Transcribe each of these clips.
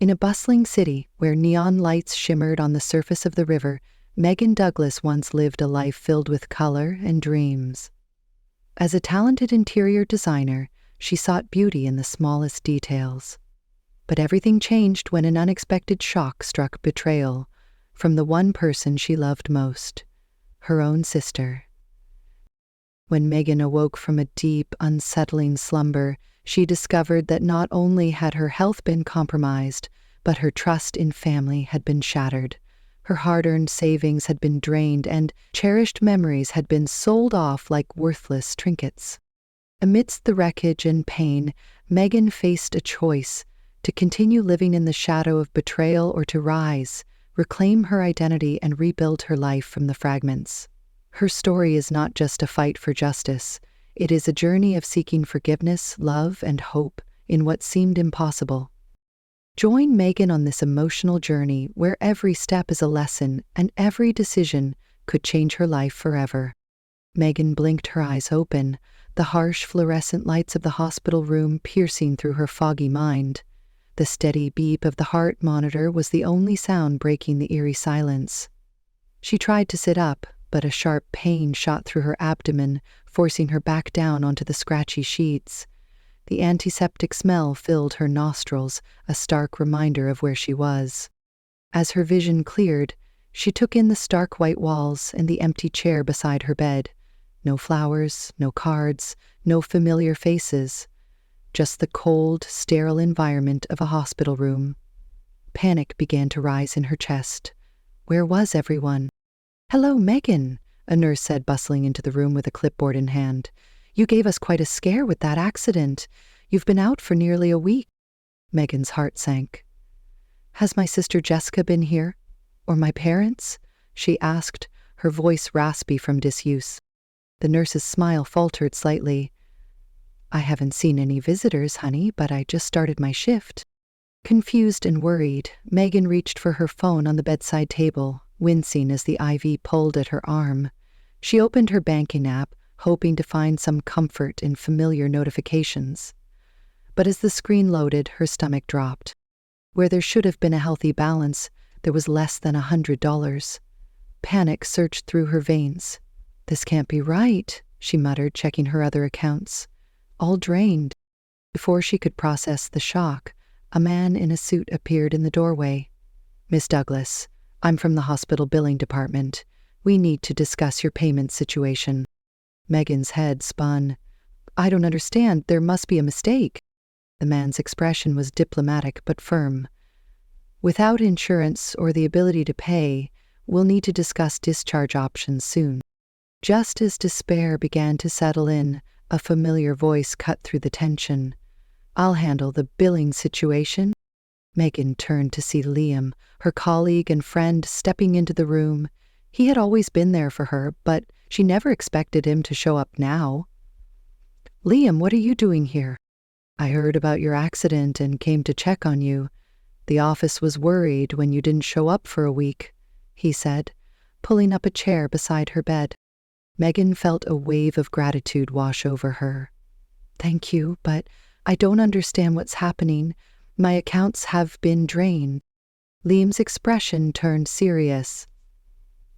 In a bustling city where neon lights shimmered on the surface of the river, Megan Douglas once lived a life filled with color and dreams. As a talented interior designer, she sought beauty in the smallest details. But everything changed when an unexpected shock struck betrayal from the one person she loved most, her own sister. When Megan awoke from a deep, unsettling slumber, she discovered that not only had her health been compromised, but her trust in family had been shattered. Her hard-earned savings had been drained, and cherished memories had been sold off like worthless trinkets. Amidst the wreckage and pain, Megan faced a choice: to continue living in the shadow of betrayal or to rise, reclaim her identity, and rebuild her life from the fragments. Her story is not just a fight for justice. It is a journey of seeking forgiveness, love, and hope in what seemed impossible. Join Megan on this emotional journey where every step is a lesson and every decision could change her life forever. Megan blinked her eyes open, the harsh fluorescent lights of the hospital room piercing through her foggy mind. The steady beep of the heart monitor was the only sound breaking the eerie silence. She tried to sit up, but a sharp pain shot through her abdomen, forcing her back down onto the scratchy sheets. The antiseptic smell filled her nostrils, a stark reminder of where she was. As her vision cleared, she took in the stark white walls and the empty chair beside her bed. No flowers, no cards, no familiar faces. Just the cold, sterile environment of a hospital room. Panic began to rise in her chest. Where was everyone? "Hello, Megan," a nurse said, bustling into the room with a clipboard in hand. "You gave us quite a scare with that accident. You've been out for nearly a week." Megan's heart sank. "Has my sister Jessica been here? Or my parents?" she asked, her voice raspy from disuse. The nurse's smile faltered slightly. "I haven't seen any visitors, honey, but I just started my shift." Confused and worried, Megan reached for her phone on the bedside table, wincing as the IV pulled at her arm. She opened her banking app, hoping to find some comfort in familiar notifications. But as the screen loaded, her stomach dropped. Where there should have been a healthy balance, there was less than $100. Panic surged through her veins. "This can't be right," she muttered, checking her other accounts. All drained. Before she could process the shock, a man in a suit appeared in the doorway. "Miss Douglas, I'm from the hospital billing department. We need to discuss your payment situation." Megan's head spun. "I don't understand. There must be a mistake." The man's expression was diplomatic but firm. "Without insurance or the ability to pay, we'll need to discuss discharge options soon." Just as despair began to settle in, a familiar voice cut through the tension. "I'll handle the billing situation." Megan turned to see Liam, her colleague and friend, stepping into the room. He had always been there for her, but she never expected him to show up now. "Liam, what are you doing here?" "I heard about your accident and came to check on you. The office was worried when you didn't show up for a week," he said, pulling up a chair beside her bed. Megan felt a wave of gratitude wash over her. "Thank you, but I don't understand what's happening. My accounts have been drained." Liam's expression turned serious.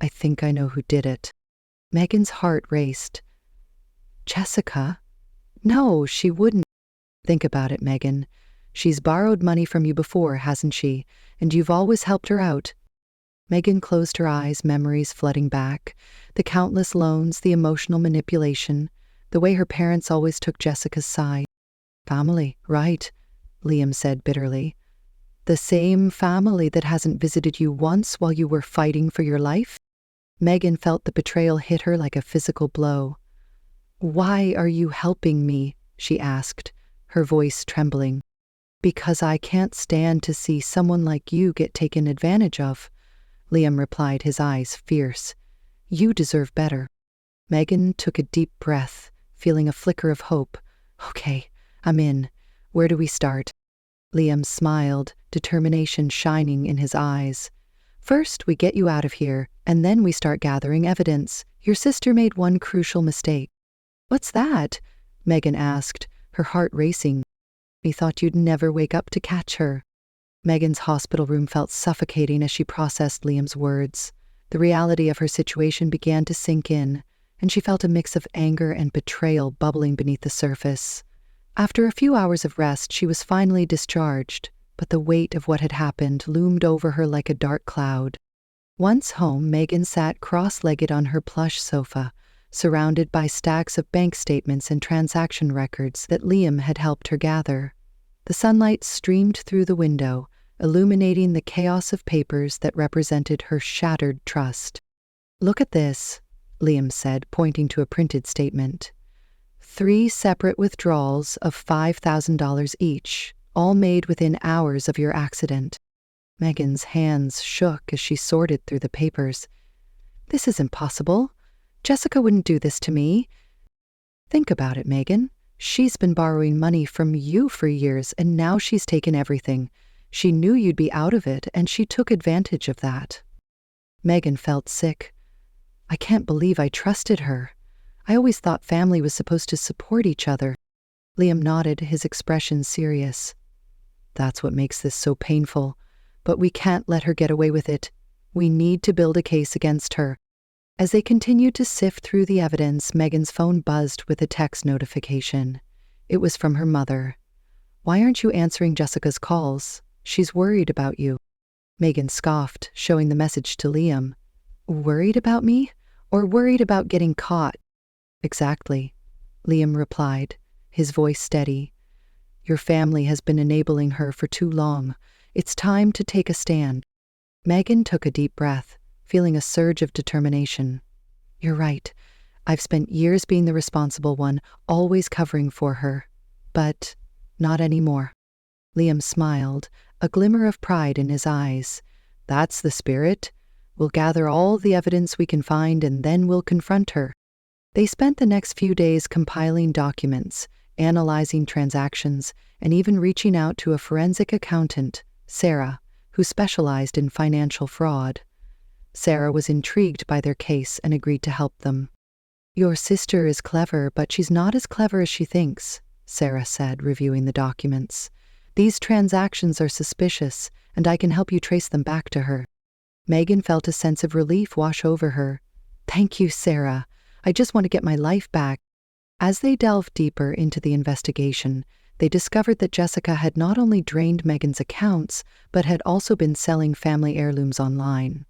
"I think I know who did it." Megan's heart raced. "Jessica? No, she wouldn't." "Think about it, Megan. She's borrowed money from you before, hasn't she? And you've always helped her out." Megan closed her eyes, memories flooding back. The countless loans, the emotional manipulation, the way her parents always took Jessica's side. "Family, right," Liam said bitterly. "The same family that hasn't visited you once while you were fighting for your life?" Megan felt the betrayal hit her like a physical blow. "Why are you helping me?" she asked, her voice trembling. "Because I can't stand to see someone like you get taken advantage of," Liam replied, his eyes fierce. "You deserve better." Megan took a deep breath, feeling a flicker of hope. "Okay, I'm in. Where do we start?" Liam smiled, determination shining in his eyes. "First, we get you out of here, and then we start gathering evidence. Your sister made one crucial mistake." "What's that?" Megan asked, her heart racing. "We thought you'd never wake up to catch her." Megan's hospital room felt suffocating as she processed Liam's words. The reality of her situation began to sink in, and she felt a mix of anger and betrayal bubbling beneath the surface. After a few hours of rest, she was finally discharged, but the weight of what had happened loomed over her like a dark cloud. Once home, Megan sat cross-legged on her plush sofa, surrounded by stacks of bank statements and transaction records that Liam had helped her gather. The sunlight streamed through the window, illuminating the chaos of papers that represented her shattered trust. "Look at this," Liam said, pointing to a printed statement. 3 separate withdrawals of $5,000 each, all made within hours of your accident. Megan's hands shook as she sorted through the papers. "This is impossible. Jessica wouldn't do this to me." "Think about it, Megan. She's been borrowing money from you for years, and now she's taken everything. She knew you'd be out of it, and she took advantage of that." Megan felt sick. "I can't believe I trusted her. I always thought family was supposed to support each other." Liam nodded, his expression serious. "That's what makes this so painful. But we can't let her get away with it. We need to build a case against her." As they continued to sift through the evidence, Megan's phone buzzed with a text notification. It was from her mother. "Why aren't you answering Jessica's calls? She's worried about you." Megan scoffed, showing the message to Liam. "Worried about me? Or worried about getting caught?" "Exactly," Liam replied, his voice steady. "Your family has been enabling her for too long. It's time to take a stand." Megan took a deep breath, feeling a surge of determination. "You're right. I've spent years being the responsible one, always covering for her. But not anymore." Liam smiled, a glimmer of pride in his eyes. "That's the spirit. We'll gather all the evidence we can find, and then we'll confront her." They spent the next few days compiling documents, analyzing transactions, and even reaching out to a forensic accountant, Sarah, who specialized in financial fraud. Sarah was intrigued by their case and agreed to help them. "Your sister is clever, but she's not as clever as she thinks," Sarah said, reviewing the documents. "These transactions are suspicious, and I can help you trace them back to her." Megan felt a sense of relief wash over her. "Thank you, Sarah. I just want to get my life back." As they delved deeper into the investigation, they discovered that Jessica had not only drained Megan's accounts, but had also been selling family heirlooms online.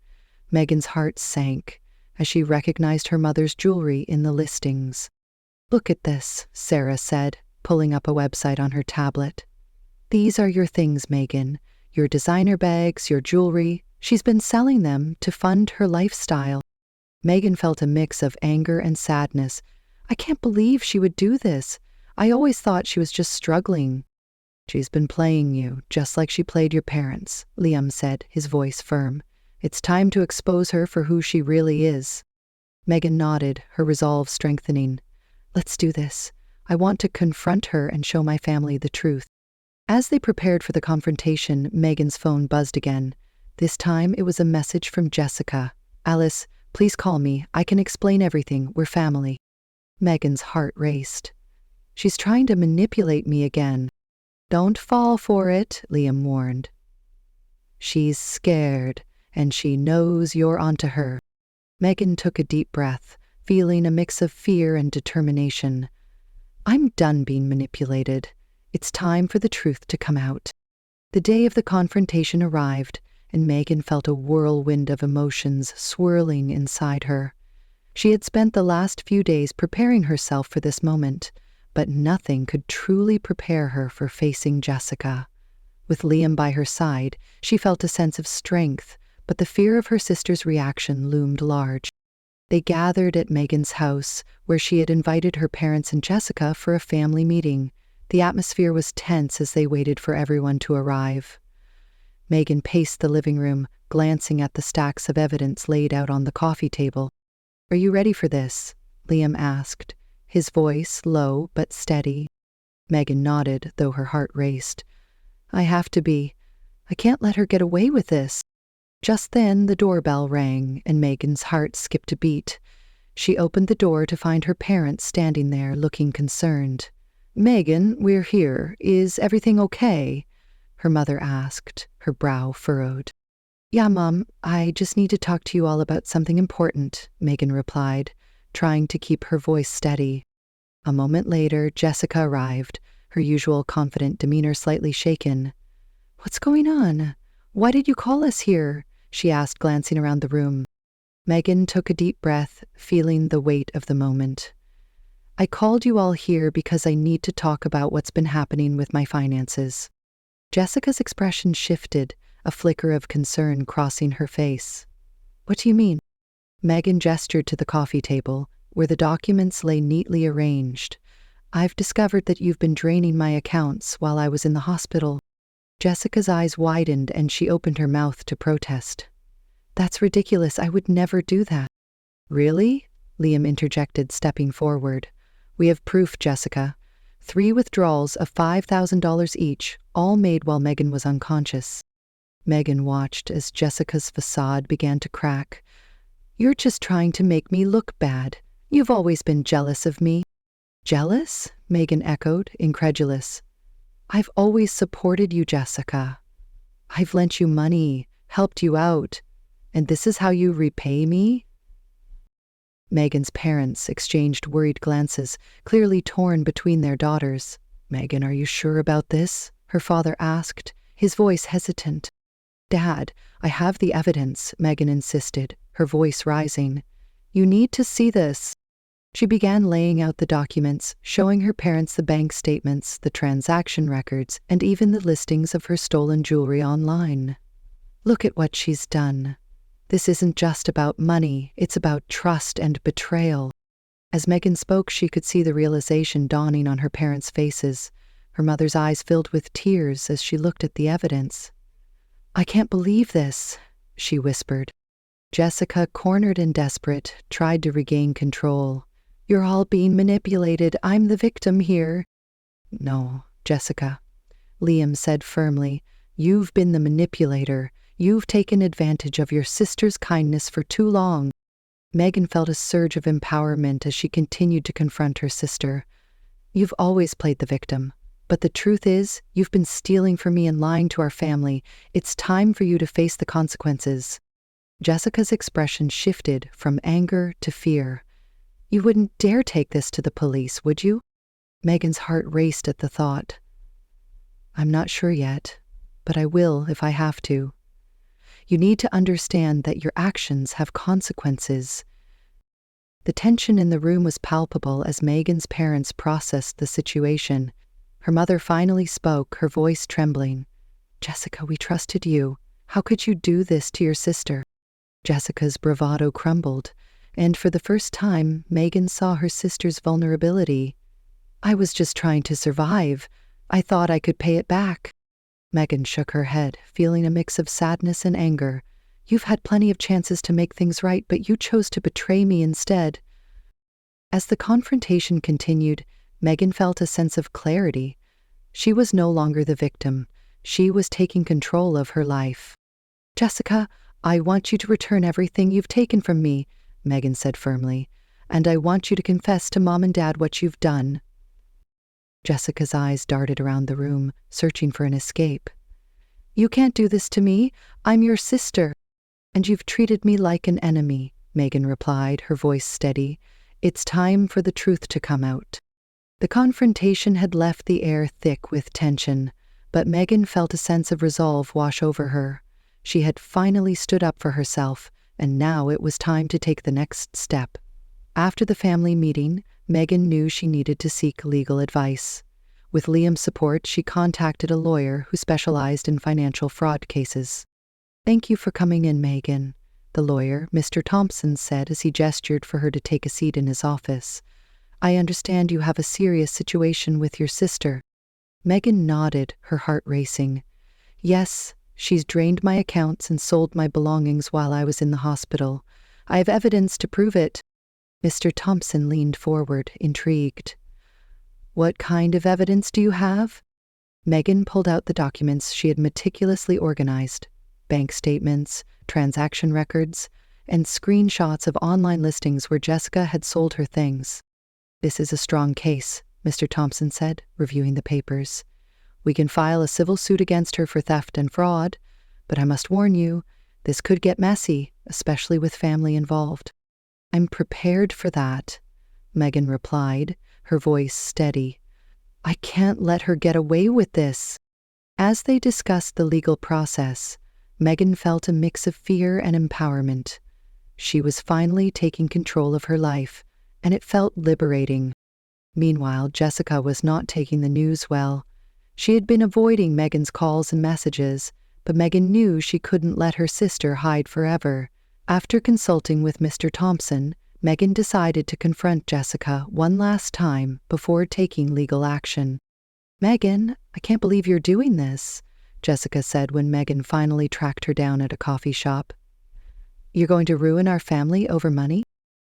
Megan's heart sank as she recognized her mother's jewelry in the listings. "Look at this," Sarah said, pulling up a website on her tablet. "These are your things, Megan. Your designer bags, your jewelry. She's been selling them to fund her lifestyle." Megan felt a mix of anger and sadness. "I can't believe she would do this. I always thought she was just struggling." "She's been playing you, just like she played your parents," Liam said, his voice firm. "It's time to expose her for who she really is." Megan nodded, her resolve strengthening. "Let's do this. I want to confront her and show my family the truth." As they prepared for the confrontation, Megan's phone buzzed again. This time it was a message from Jessica. "Alice, please call me. I can explain everything. We're family." Megan's heart raced. "She's trying to manipulate me again." "Don't fall for it," Liam warned. "She's scared, and she knows you're onto her." Megan took a deep breath, feeling a mix of fear and determination. "I'm done being manipulated. It's time for the truth to come out." The day of the confrontation arrived, and Megan felt a whirlwind of emotions swirling inside her. She had spent the last few days preparing herself for this moment, but nothing could truly prepare her for facing Jessica. With Liam by her side, she felt a sense of strength, but the fear of her sister's reaction loomed large. They gathered at Megan's house, where she had invited her parents and Jessica for a family meeting. The atmosphere was tense as they waited for everyone to arrive. Megan paced the living room, glancing at the stacks of evidence laid out on the coffee table. "Are you ready for this?" Liam asked, his voice low but steady. Megan nodded, though her heart raced. "I have to be. I can't let her get away with this." Just then, the doorbell rang, and Megan's heart skipped a beat. She opened the door to find her parents standing there, looking concerned. "Megan, we're here. Is everything okay?" her mother asked, her brow furrowed. "Yeah, Mom, I just need to talk to you all about something important," Megan replied, trying to keep her voice steady. A moment later, Jessica arrived, her usual confident demeanor slightly shaken. "What's going on? Why did you call us here?" she asked, glancing around the room. Megan took a deep breath, feeling the weight of the moment. "I called you all here because I need to talk about what's been happening with my finances." Jessica's expression shifted, a flicker of concern crossing her face. "What do you mean?" Megan gestured to the coffee table, where the documents lay neatly arranged. "I've discovered that you've been draining my accounts while I was in the hospital." Jessica's eyes widened and she opened her mouth to protest. "That's ridiculous. I would never do that." "Really?" Liam interjected, stepping forward. "We have proof, Jessica. 3 withdrawals of $5,000 each, all made while Megan was unconscious." Megan watched as Jessica's facade began to crack. "You're just trying to make me look bad. You've always been jealous of me." "Jealous?" Megan echoed, incredulous. "I've always supported you, Jessica. I've lent you money, helped you out, and this is how you repay me?" Megan's parents exchanged worried glances, clearly torn between their daughters. "Megan, are you sure about this?" her father asked, his voice hesitant. "Dad, I have the evidence," Megan insisted, her voice rising. "You need to see this." She began laying out the documents, showing her parents the bank statements, the transaction records, and even the listings of her stolen jewelry online. "Look at what she's done. This isn't just about money, it's about trust and betrayal." As Megan spoke, she could see the realization dawning on her parents' faces. Her mother's eyes filled with tears as she looked at the evidence. "I can't believe this," she whispered. Jessica, cornered and desperate, tried to regain control. "You're all being manipulated. I'm the victim here." "No, Jessica," Liam said firmly. "You've been the manipulator. You've taken advantage of your sister's kindness for too long." Megan felt a surge of empowerment as she continued to confront her sister. "You've always played the victim. But the truth is, you've been stealing from me and lying to our family. It's time for you to face the consequences." Jessica's expression shifted from anger to fear. "You wouldn't dare take this to the police, would you?" Megan's heart raced at the thought. "I'm not sure yet, but I will if I have to. You need to understand that your actions have consequences." The tension in the room was palpable as Megan's parents processed the situation. Her mother finally spoke, her voice trembling. "Jessica, we trusted you. How could you do this to your sister?" Jessica's bravado crumbled, and for the first time, Megan saw her sister's vulnerability. "I was just trying to survive. I thought I could pay it back." Megan shook her head, feeling a mix of sadness and anger. "You've had plenty of chances to make things right, but you chose to betray me instead." As the confrontation continued, Megan felt a sense of clarity. She was no longer the victim. She was taking control of her life. "Jessica, I want you to return everything you've taken from me," Megan said firmly, "and I want you to confess to Mom and Dad what you've done." Jessica's eyes darted around the room, searching for an escape. "You can't do this to me. I'm your sister." "And you've treated me like an enemy," Megan replied, her voice steady. "It's time for the truth to come out." The confrontation had left the air thick with tension, but Megan felt a sense of resolve wash over her. She had finally stood up for herself, and now it was time to take the next step. After the family meeting, Megan knew she needed to seek legal advice. With Liam's support, she contacted a lawyer who specialized in financial fraud cases. "Thank you for coming in, Megan," the lawyer, Mr. Thompson, said as he gestured for her to take a seat in his office. "I understand you have a serious situation with your sister." Megan nodded, her heart racing. "Yes, she's drained my accounts and sold my belongings while I was in the hospital. I have evidence to prove it." Mr. Thompson leaned forward, intrigued. "What kind of evidence do you have?" Megan pulled out the documents she had meticulously organized: bank statements, transaction records, and screenshots of online listings where Jessica had sold her things. "This is a strong case," Mr. Thompson said, reviewing the papers. "We can file a civil suit against her for theft and fraud, but I must warn you, this could get messy, especially with family involved." "I'm prepared for that," Megan replied, her voice steady. "I can't let her get away with this." As they discussed the legal process, Megan felt a mix of fear and empowerment. She was finally taking control of her life, and it felt liberating. Meanwhile, Jessica was not taking the news well. She had been avoiding Megan's calls and messages, but Megan knew she couldn't let her sister hide forever. After consulting with Mr. Thompson, Megan decided to confront Jessica one last time before taking legal action. "Megan, I can't believe you're doing this," Jessica said when Megan finally tracked her down at a coffee shop. "You're going to ruin our family over money?"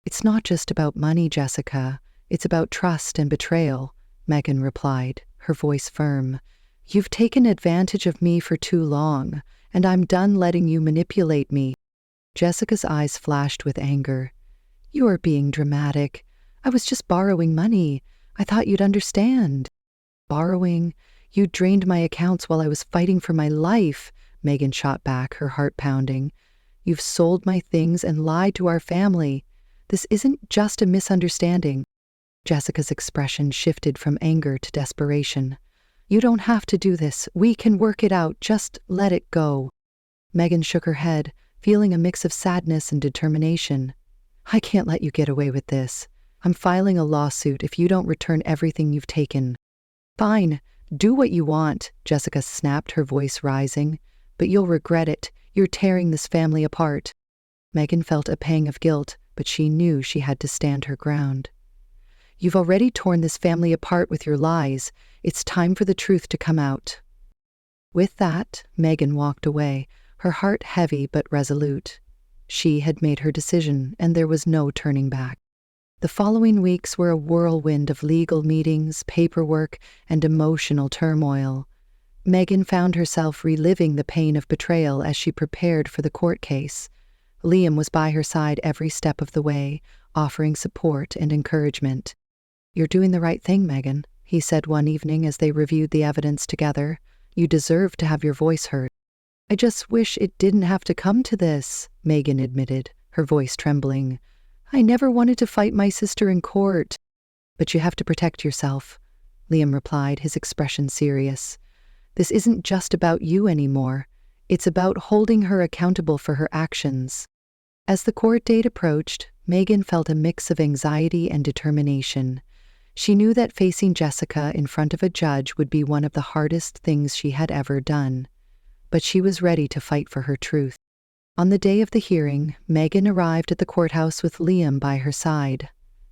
"It's not just about money, Jessica. It's about trust and betrayal," Megan replied, her voice firm. "You've taken advantage of me for too long, and I'm done letting you manipulate me." Jessica's eyes flashed with anger. "You are being dramatic. I was just borrowing money. I thought you'd understand." "Borrowing? You drained my accounts while I was fighting for my life," Megan shot back, her heart pounding. "You've sold my things and lied to our family. This isn't just a misunderstanding." Jessica's expression shifted from anger to desperation. "You don't have to do this. We can work it out. Just let it go." Megan shook her head, feeling a mix of sadness and determination. "I can't let you get away with this. I'm filing a lawsuit if you don't return everything you've taken." "Fine, do what you want," Jessica snapped, her voice rising. "But you'll regret it. You're tearing this family apart." Megan felt a pang of guilt, but she knew she had to stand her ground. "You've already torn this family apart with your lies. It's time for the truth to come out." With that, Megan walked away, her heart heavy but resolute. She had made her decision, and there was no turning back. The following weeks were a whirlwind of legal meetings, paperwork, and emotional turmoil. Megan found herself reliving the pain of betrayal as she prepared for the court case. Liam was by her side every step of the way, offering support and encouragement. "You're doing the right thing, Megan," he said one evening as they reviewed the evidence together. "You deserve to have your voice heard." "I just wish it didn't have to come to this," Megan admitted, her voice trembling. "I never wanted to fight my sister in court." "But you have to protect yourself," Liam replied, his expression serious. "This isn't just about you anymore. It's about holding her accountable for her actions." As the court date approached, Megan felt a mix of anxiety and determination. She knew that facing Jessica in front of a judge would be one of the hardest things she had ever done. But she was ready to fight for her truth. On the day of the hearing, Megan arrived at the courthouse with Liam by her side.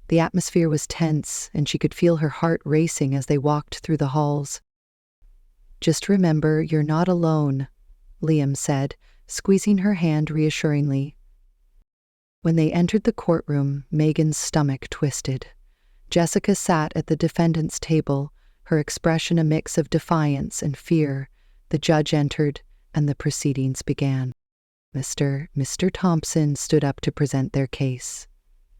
The atmosphere was tense, and she could feel her heart racing as they walked through the halls. "Just remember, you're not alone," Liam said, squeezing her hand reassuringly. When they entered the courtroom, Megan's stomach twisted. Jessica sat at the defendant's table, her expression a mix of defiance and fear. The judge entered, and the proceedings began. Mr. Thompson stood up to present their case.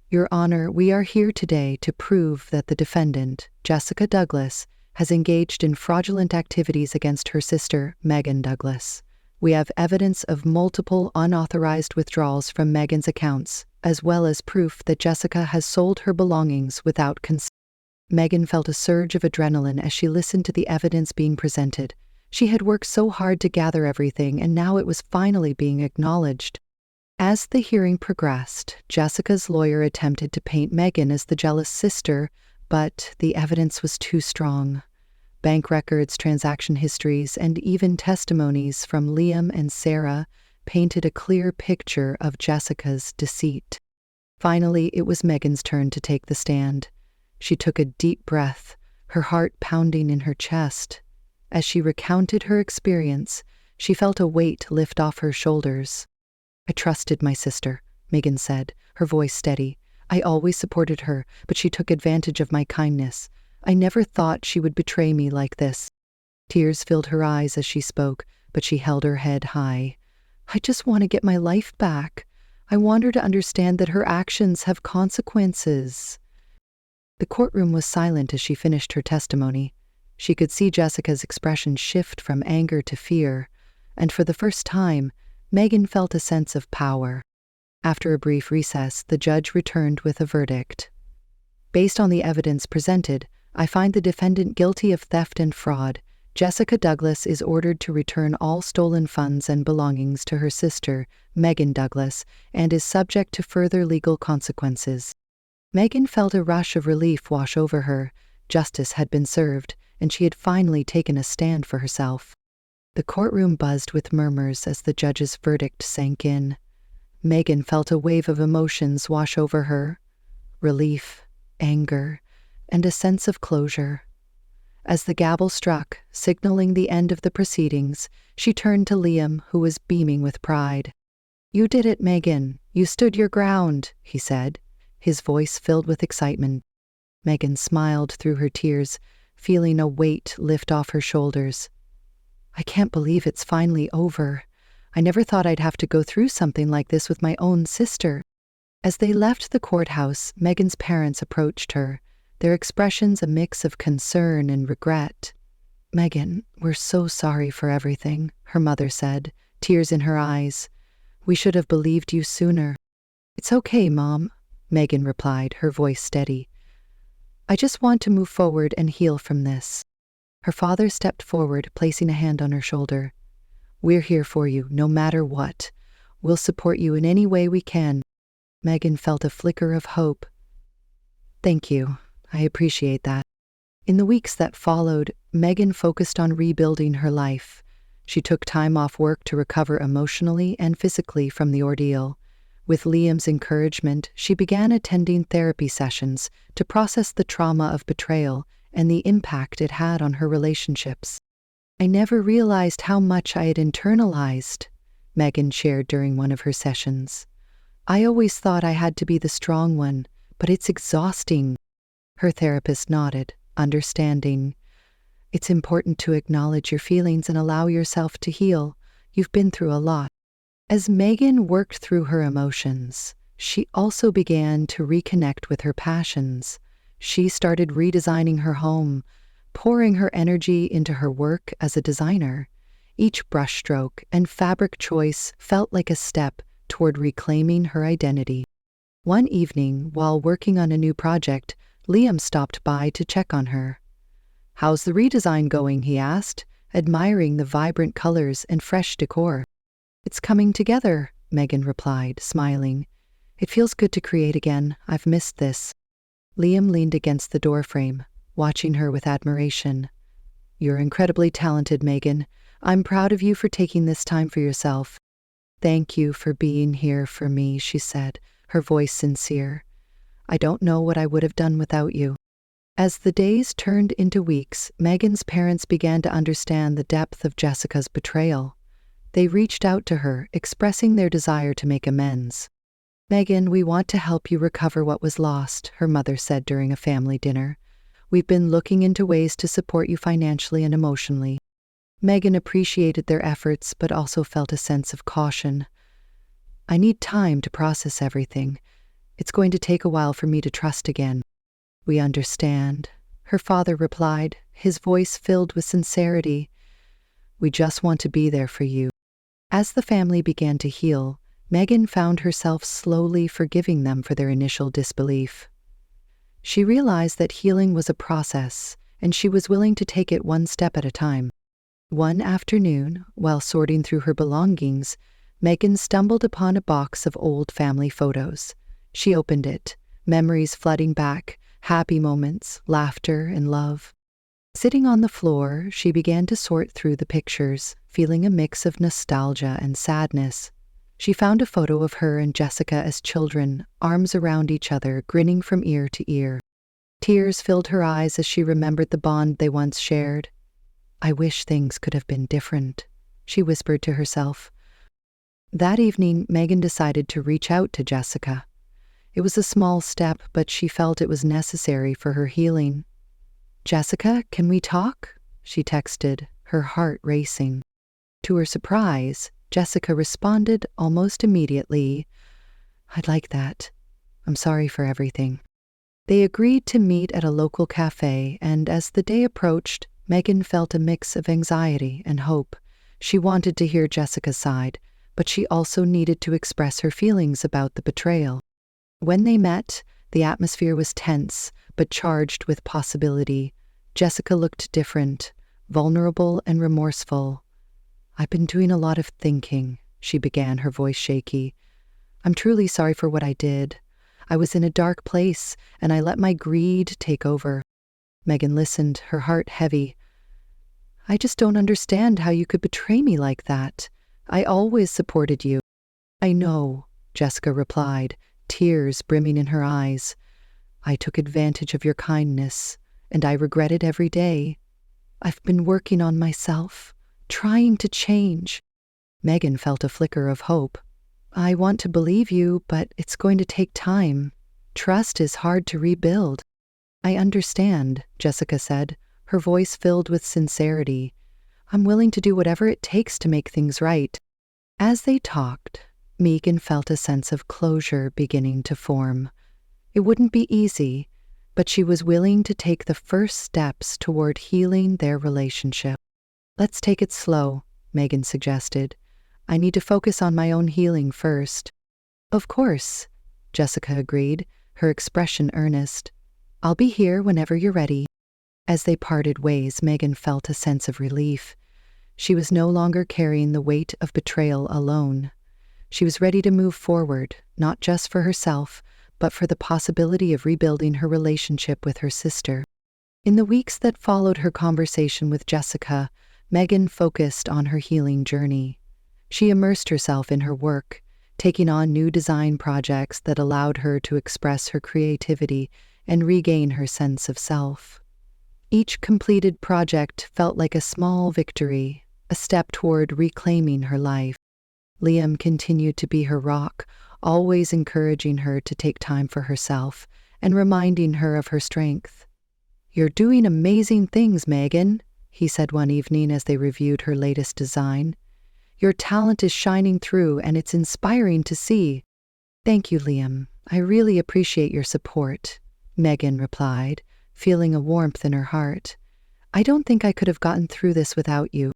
"Your Honor, we are here today to prove that the defendant, Jessica Douglas, has engaged in fraudulent activities against her sister, Megan Douglas. We have evidence of multiple unauthorized withdrawals from Megan's accounts, as well as proof that Jessica has sold her belongings without consent." Megan felt a surge of adrenaline as she listened to the evidence being presented. She had worked so hard to gather everything, and now it was finally being acknowledged. As the hearing progressed, Jessica's lawyer attempted to paint Megan as the jealous sister, but the evidence was too strong. Bank records, transaction histories, and even testimonies from Liam and Sarah painted a clear picture of Jessica's deceit. Finally, it was Megan's turn to take the stand. She took a deep breath, her heart pounding in her chest. As she recounted her experience, she felt a weight lift off her shoulders. "I trusted my sister," Megan said, her voice steady. "I always supported her, but she took advantage of my kindness. I never thought she would betray me like this." Tears filled her eyes as she spoke, but she held her head high. "I just want to get my life back. I want her to understand that her actions have consequences." The courtroom was silent as she finished her testimony. She could see Jessica's expression shift from anger to fear. and for the first time, Megan felt a sense of power. After a brief recess, the judge returned with a verdict. Based on the evidence presented, I find the defendant guilty of theft and fraud. Jessica Douglas is ordered to return all stolen funds and belongings to her sister, Megan Douglas, and is subject to further legal consequences. Megan felt a rush of relief wash over her. Justice had been served, and she had finally taken a stand for herself. The courtroom buzzed with murmurs as the judge's verdict sank in. Megan felt a wave of emotions wash over her: relief, anger, and a sense of closure. As the gavel struck, signaling the end of the proceedings, she turned to Liam, who was beaming with pride. "You did it, Megan. You stood your ground," he said, his voice filled with excitement. Megan smiled through her tears, feeling a weight lift off her shoulders. "I can't believe it's finally over. I never thought I'd have to go through something like this with my own sister." As they left the courthouse, Megan's parents approached her, their expressions a mix of concern and regret. "Megan, we're so sorry for everything," her mother said, tears in her eyes. "We should have believed you sooner." "It's okay, Mom," Megan replied, her voice steady. "I just want to move forward and heal from this." Her father stepped forward, placing a hand on her shoulder. "We're here for you, no matter what. We'll support you in any way we can." Megan felt a flicker of hope. "Thank you. I appreciate that." In the weeks that followed, Megan focused on rebuilding her life. She took time off work to recover emotionally and physically from the ordeal. With Liam's encouragement, she began attending therapy sessions to process the trauma of betrayal and the impact it had on her relationships. "I never realized how much I had internalized," Megan shared during one of her sessions. "I always thought I had to be the strong one, but it's exhausting." Her therapist nodded, understanding. "It's important to acknowledge your feelings and allow yourself to heal. You've been through a lot." As Megan worked through her emotions, she also began to reconnect with her passions. She started redesigning her home, pouring her energy into her work as a designer. Each brushstroke and fabric choice felt like a step toward reclaiming her identity. One evening, while working on a new project, Liam stopped by to check on her. "How's the redesign going?" he asked, admiring the vibrant colors and fresh decor. "It's coming together," Megan replied, smiling. "It feels good to create again. I've missed this." Liam leaned against the doorframe, watching her with admiration. "You're incredibly talented, Megan. I'm proud of you for taking this time for yourself." "Thank you for being here for me," she said, her voice sincere. "I don't know what I would have done without you." As the days turned into weeks, Megan's parents began to understand the depth of Jessica's betrayal. They reached out to her, expressing their desire to make amends. "Megan, we want to help you recover what was lost," her mother said during a family dinner. "We've been looking into ways to support you financially and emotionally." Megan appreciated their efforts, but also felt a sense of caution. "I need time to process everything. It's going to take a while for me to trust again." "We understand," her father replied, his voice filled with sincerity. "We just want to be there for you." As the family began to heal, Megan found herself slowly forgiving them for their initial disbelief. She realized that healing was a process, and she was willing to take it one step at a time. One afternoon, while sorting through her belongings, Megan stumbled upon a box of old family photos. She opened it, memories flooding back, happy moments, laughter, and love. Sitting on the floor, she began to sort through the pictures, feeling a mix of nostalgia and sadness. She found a photo of her and Jessica as children, arms around each other, grinning from ear to ear. Tears filled her eyes as she remembered the bond they once shared. "I wish things could have been different," she whispered to herself. That evening, Megan decided to reach out to Jessica. It was a small step, but she felt it was necessary for her healing. "Jessica, can we talk?" she texted, her heart racing. To her surprise, Jessica responded almost immediately, "I'd like that. I'm sorry for everything." They agreed to meet at a local cafe, and as the day approached, Megan felt a mix of anxiety and hope. She wanted to hear Jessica's side, but she also needed to express her feelings about the betrayal. When they met, the atmosphere was tense, but charged with possibility. Jessica looked different, vulnerable and remorseful. "I've been doing a lot of thinking," she began, her voice shaky. "I'm truly sorry for what I did. I was in a dark place, and I let my greed take over." Megan listened, her heart heavy. "I just don't understand how you could betray me like that. I always supported you." "I know," Jessica replied, tears brimming in her eyes. "I took advantage of your kindness, and I regret it every day. I've been working on myself, trying to change." Megan felt a flicker of hope. "I want to believe you, but it's going to take time. Trust is hard to rebuild." "I understand," Jessica said, her voice filled with sincerity. "I'm willing to do whatever it takes to make things right." As they talked, Megan felt a sense of closure beginning to form. It wouldn't be easy, but she was willing to take the first steps toward healing their relationship. "Let's take it slow," Megan suggested. "I need to focus on my own healing first." "Of course," Jessica agreed, her expression earnest. "I'll be here whenever you're ready." As they parted ways, Megan felt a sense of relief. She was no longer carrying the weight of betrayal alone. She was ready to move forward, not just for herself, but for the possibility of rebuilding her relationship with her sister. In the weeks that followed her conversation with Jessica, Megan focused on her healing journey. She immersed herself in her work, taking on new design projects that allowed her to express her creativity and regain her sense of self. Each completed project felt like a small victory, a step toward reclaiming her life. Liam continued to be her rock, always encouraging her to take time for herself and reminding her of her strength. "You're doing amazing things, Megan," he said one evening as they reviewed her latest design. "Your talent is shining through, and it's inspiring to see." "Thank you, Liam. I really appreciate your support," Megan replied, feeling a warmth in her heart. "I don't think I could have gotten through this without you."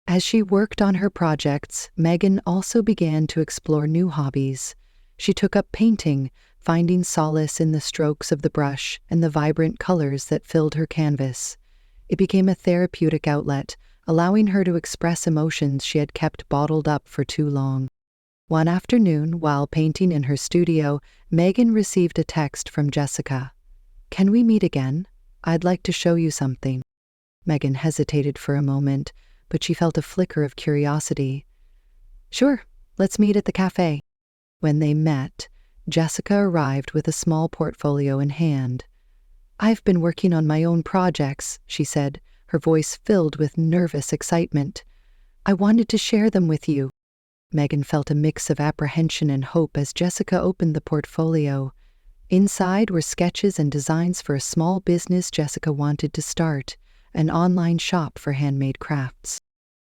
As she worked on her projects, Megan also began to explore new hobbies. She took up painting, finding solace in the strokes of the brush and the vibrant colors that filled her canvas. It became a therapeutic outlet, allowing her to express emotions she had kept bottled up for too long. One afternoon, while painting in her studio, Megan received a text from Jessica. "Can we meet again? I'd like to show you something." Megan hesitated for a moment, but she felt a flicker of curiosity. "Sure, let's meet at the cafe." When they met, Jessica arrived with a small portfolio in hand. "I've been working on my own projects," she said, her voice filled with nervous excitement. "I wanted to share them with you." Megan felt a mix of apprehension and hope as Jessica opened the portfolio. Inside were sketches and designs for a small business Jessica wanted to start, an online shop for handmade crafts.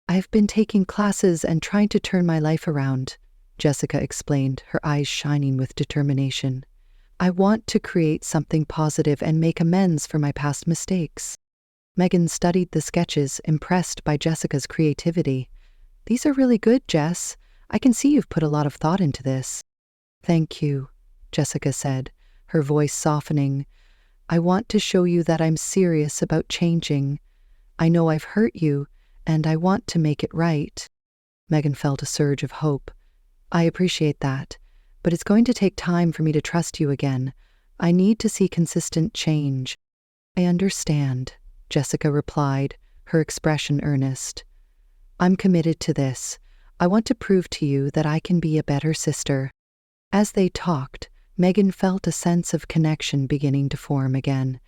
"I've been taking classes and trying to turn my life around," Jessica explained, her eyes shining with determination. "I want to create something positive and make amends for my past mistakes." Megan studied the sketches, impressed by Jessica's creativity. "These are really good, Jess. I can see you've put a lot of thought into this." "Thank you," Jessica said, her voice softening. "I want to show you that I'm serious about changing. I know I've hurt you, and I want to make it right." Megan felt a surge of hope. "I appreciate that, but it's going to take time for me to trust you again. I need to see consistent change." "I understand," Jessica replied, her expression earnest. "I'm committed to this. I want to prove to you that I can be a better sister." As they talked, Megan felt a sense of connection beginning to form again.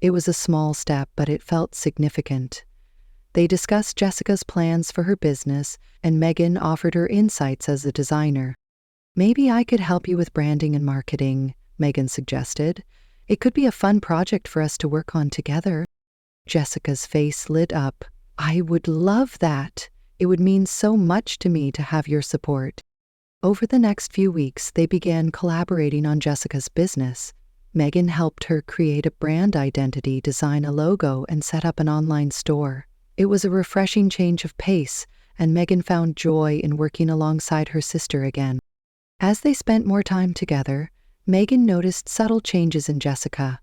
It was a small step, but it felt significant. They discussed Jessica's plans for her business, and Megan offered her insights as a designer. "Maybe I could help you with branding and marketing," Megan suggested. "It could be a fun project for us to work on together." Jessica's face lit up. "I would love that. It would mean so much to me to have your support." Over the next few weeks, they began collaborating on Jessica's business. Megan helped her create a brand identity, design a logo, and set up an online store. It was a refreshing change of pace, and Megan found joy in working alongside her sister again. As they spent more time together, Megan noticed subtle changes in Jessica.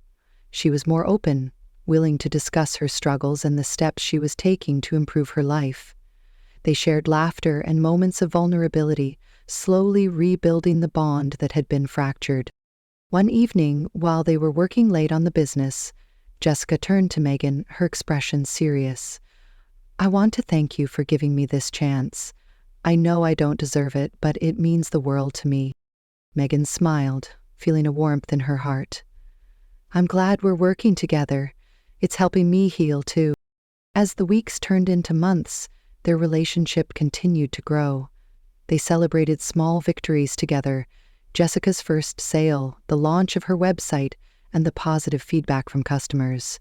She was more open, willing to discuss her struggles and the steps she was taking to improve her life. They shared laughter and moments of vulnerability, slowly rebuilding the bond that had been fractured. One evening, while they were working late on the business, Jessica turned to Megan, her expression serious. "I want to thank you for giving me this chance. I know I don't deserve it, but it means the world to me." Megan smiled, feeling a warmth in her heart. "I'm glad we're working together. It's helping me heal, too." As the weeks turned into months, their relationship continued to grow. They celebrated small victories together: Jessica's first sale, the launch of her website, and the positive feedback from customers.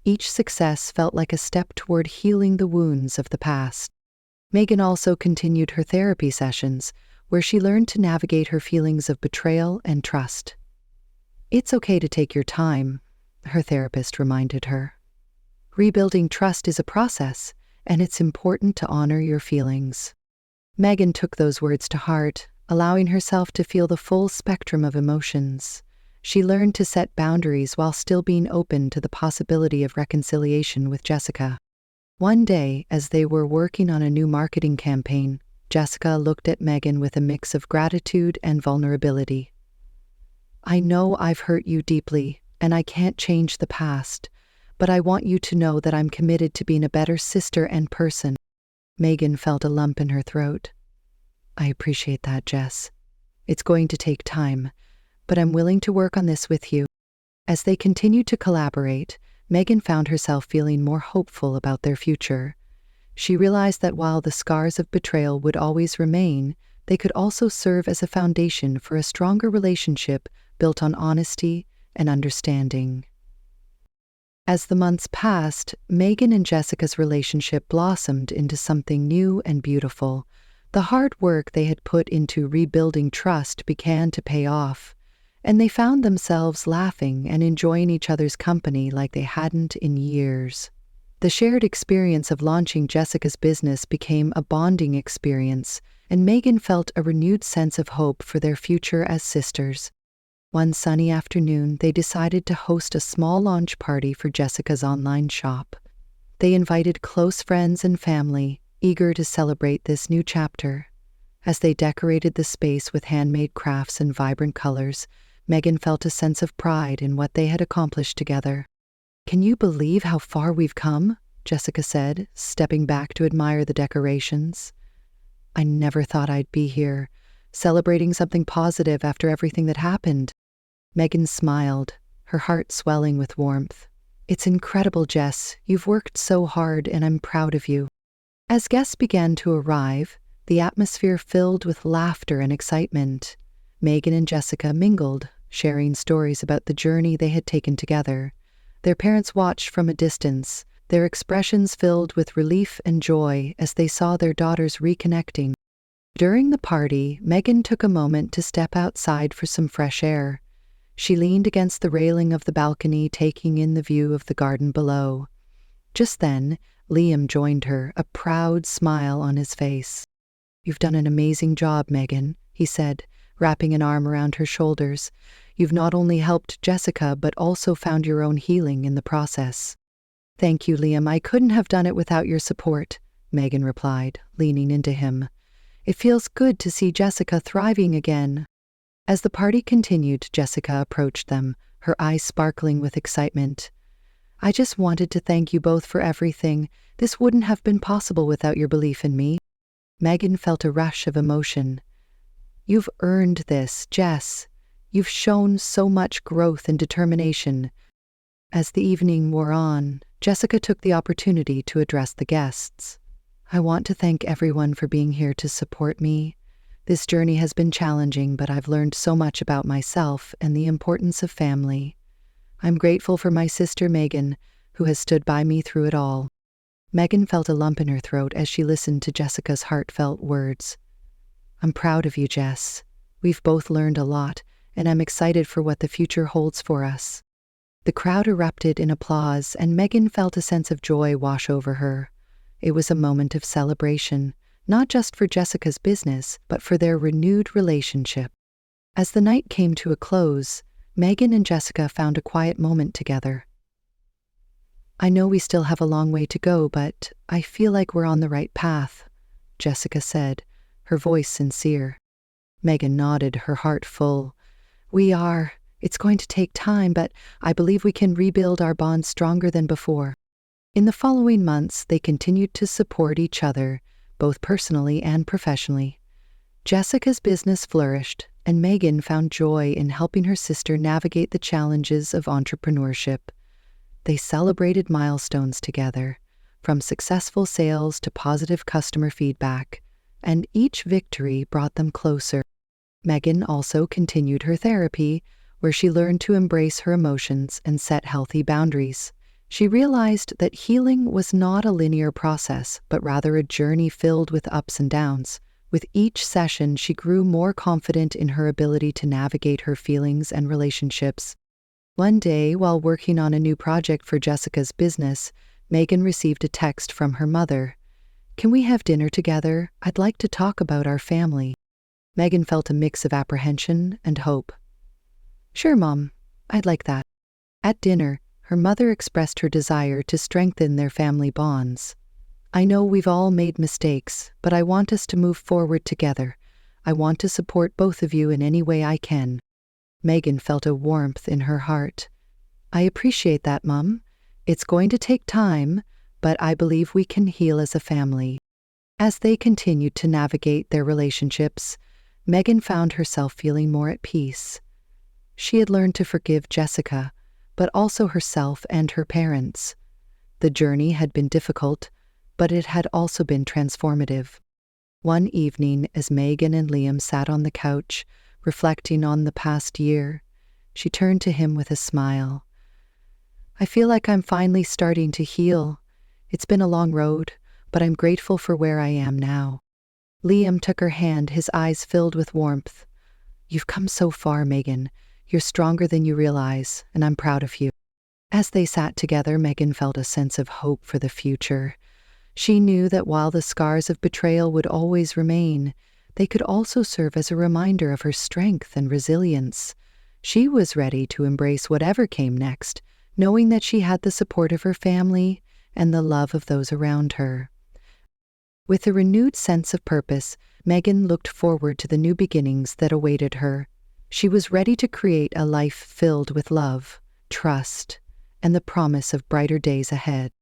Each success felt like a step toward healing the wounds of the past. Megan also continued her therapy sessions, where she learned to navigate her feelings of betrayal and trust. "It's okay to take your time," her therapist reminded her. "Rebuilding trust is a process, and it's important to honor your feelings." Megan took those words to heart, allowing herself to feel the full spectrum of emotions. She learned to set boundaries while still being open to the possibility of reconciliation with Jessica. One day, as they were working on a new marketing campaign, Jessica looked at Megan with a mix of gratitude and vulnerability. "I know I've hurt you deeply, and I can't change the past, but I want you to know that I'm committed to being a better sister and person." Megan felt a lump in her throat. "I appreciate that, Jess. It's going to take time, but I'm willing to work on this with you." As they continued to collaborate, Megan found herself feeling more hopeful about their future. She realized that while the scars of betrayal would always remain, they could also serve as a foundation for a stronger relationship built on honesty and understanding. As the months passed, Megan and Jessica's relationship blossomed into something new and beautiful. The hard work they had put into rebuilding trust began to pay off, and they found themselves laughing and enjoying each other's company like they hadn't in years. The shared experience of launching Jessica's business became a bonding experience, and Megan felt a renewed sense of hope for their future as sisters. One sunny afternoon, they decided to host a small launch party for Jessica's online shop. They invited close friends and family, eager to celebrate this new chapter. As they decorated the space with handmade crafts and vibrant colors, Megan felt a sense of pride in what they had accomplished together. "Can you believe how far we've come?" Jessica said, stepping back to admire the decorations. "I never thought I'd be here, celebrating something positive after everything that happened." Megan smiled, her heart swelling with warmth. "It's incredible, Jess. You've worked so hard, and I'm proud of you." As guests began to arrive, the atmosphere filled with laughter and excitement. Megan and Jessica mingled, sharing stories about the journey they had taken together. Their parents watched from a distance, their expressions filled with relief and joy as they saw their daughters reconnecting. During the party, Megan took a moment to step outside for some fresh air. She leaned against the railing of the balcony, taking in the view of the garden below. Just then, Liam joined her, a proud smile on his face. "You've done an amazing job, Megan," he said, wrapping an arm around her shoulders. "You've not only helped Jessica, but also found your own healing in the process." "Thank you, Liam. I couldn't have done it without your support," Megan replied, leaning into him. "It feels good to see Jessica thriving again." As the party continued, Jessica approached them, her eyes sparkling with excitement. "I just wanted to thank you both for everything. This wouldn't have been possible without your belief in me." Megan felt a rush of emotion. "You've earned this, Jess. You've shown so much growth and determination." As the evening wore on, Jessica took the opportunity to address the guests. "I want to thank everyone for being here to support me. This journey has been challenging, but I've learned so much about myself and the importance of family. I'm grateful for my sister Megan, who has stood by me through it all." Megan felt a lump in her throat as she listened to Jessica's heartfelt words. "I'm proud of you, Jess. We've both learned a lot, and I'm excited for what the future holds for us." The crowd erupted in applause, and Megan felt a sense of joy wash over her. It was a moment of celebration, not just for Jessica's business, but for their renewed relationship. As the night came to a close, Megan and Jessica found a quiet moment together. "I know we still have a long way to go, but I feel like we're on the right path," Jessica said, her voice sincere. Megan nodded, her heart full. "We are. It's going to take time, but I believe we can rebuild our bond stronger than before." In the following months, they continued to support each other, both personally and professionally. Jessica's business flourished, and Megan found joy in helping her sister navigate the challenges of entrepreneurship. They celebrated milestones together, from successful sales to positive customer feedback, and each victory brought them closer. Megan also continued her therapy, where she learned to embrace her emotions and set healthy boundaries. She realized that healing was not a linear process, but rather a journey filled with ups and downs. With each session, she grew more confident in her ability to navigate her feelings and relationships. One day, while working on a new project for Jessica's business, Megan received a text from her mother. "Can we have dinner together? I'd like to talk about our family." Megan felt a mix of apprehension and hope. "Sure, Mom. I'd like that." At dinner, her mother expressed her desire to strengthen their family bonds. "I know we've all made mistakes, but I want us to move forward together. I want to support both of you in any way I can." Megan felt a warmth in her heart. "I appreciate that, Mom. It's going to take time, but I believe we can heal as a family." As they continued to navigate their relationships, Megan found herself feeling more at peace. She had learned to forgive Jessica, but also herself and her parents. The journey had been difficult, but it had also been transformative. One evening, as Megan and Liam sat on the couch, reflecting on the past year, she turned to him with a smile. "I feel like I'm finally starting to heal. It's been a long road, but I'm grateful for where I am now." Liam took her hand, his eyes filled with warmth. "You've come so far, Megan. You're stronger than you realize, and I'm proud of you." As they sat together, Megan felt a sense of hope for the future. She knew that while the scars of betrayal would always remain, they could also serve as a reminder of her strength and resilience. She was ready to embrace whatever came next, knowing that she had the support of her family and the love of those around her. With a renewed sense of purpose, Megan looked forward to the new beginnings that awaited her. She was ready to create a life filled with love, trust, and the promise of brighter days ahead.